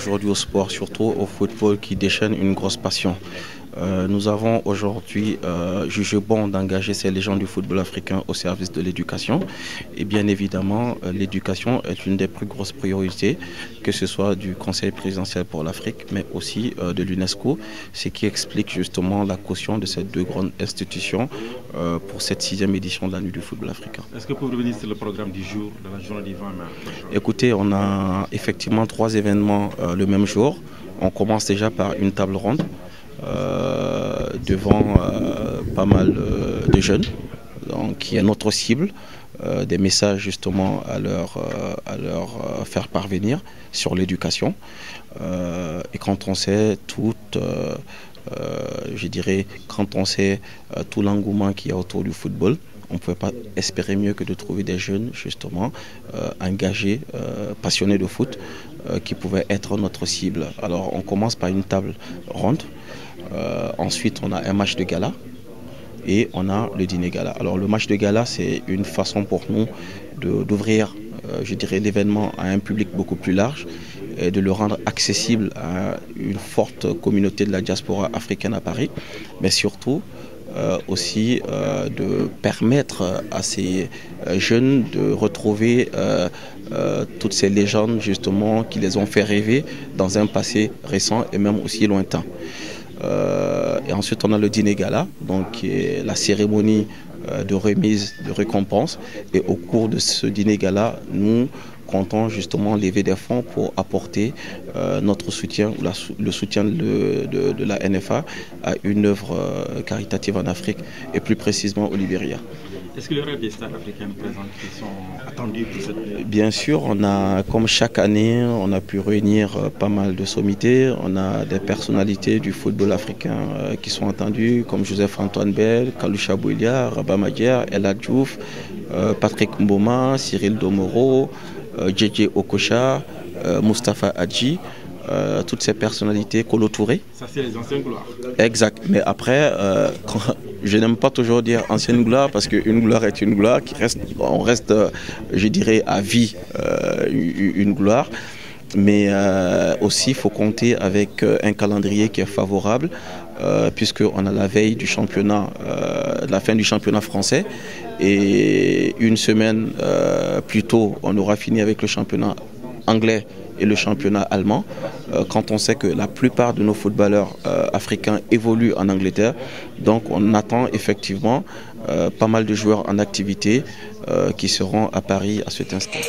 aujourd'hui au sport, surtout au football qui déchaîne une grosse passion. Nous avons aujourd'hui jugé bon d'engager ces légendes du football africain au service de l'éducation. Et bien évidemment, l'éducation est une des plus grosses priorités, que ce soit du Conseil présidentiel pour l'Afrique, mais aussi de l'UNESCO, ce qui explique justement la caution de ces deux grandes institutions pour cette 6e édition de la Nuit du football africain. Est-ce que vous pouvez revenir sur le programme du jour, de la journée du 20 mai? Écoutez, on a effectivement 3 événements le même jour. On commence déjà par une table ronde. Devant pas mal de jeunes, donc qui est notre cible, des messages justement à leur faire parvenir sur l'éducation. Et quand on sait quand on sait tout l'engouement qu'il y a autour du football, on ne pouvait pas espérer mieux que de trouver des jeunes justement engagés, passionnés de foot, qui pouvaient être notre cible. Alors on commence par une table ronde. Ensuite, on a un match de gala et on a le dîner gala. Alors, le match de gala, c'est une façon pour nous d'ouvrir, l'événement à un public beaucoup plus large et de le rendre accessible à une forte communauté de la diaspora africaine à Paris, mais surtout aussi de permettre à ces jeunes de retrouver toutes ces légendes justement qui les ont fait rêver dans un passé récent et même aussi lointain. Et ensuite on a le dîner gala, donc qui est la cérémonie de remise de récompense. Et au cours de ce dîner gala, nous comptons justement lever des fonds pour apporter notre soutien, le soutien de la NFA à une œuvre caritative en Afrique et plus précisément au Libéria. Est-ce qu'il y aura des stars africaines présentes qui sont attendus pour cette... Bien sûr, on a, comme chaque année, on a pu réunir pas mal de sommités. On a des personnalités du football africain qui sont attendues, comme Joseph-Antoine Bell, Kalusha Bouilia, Rabat Madjer, Ella Diouf, Patrick Mboma, Cyril Domoro, JJ Okocha, Mustapha Hadji. Toutes ces personnalités, Kolo Touré. Ça, c'est les anciennes gloires. Exact. Mais après, je n'aime pas toujours dire ancienne gloire parce qu'une gloire est une gloire. On reste, je dirais, à vie une gloire. Mais aussi, il faut compter avec un calendrier qui est favorable puisqu'on a la veille du championnat, la fin du championnat français. Et une semaine plus tôt, on aura fini avec le championnat anglais et le championnat allemand, quand on sait que la plupart de nos footballeurs africains évoluent en Angleterre. Donc on attend effectivement pas mal de joueurs en activité qui seront à Paris à cet instant.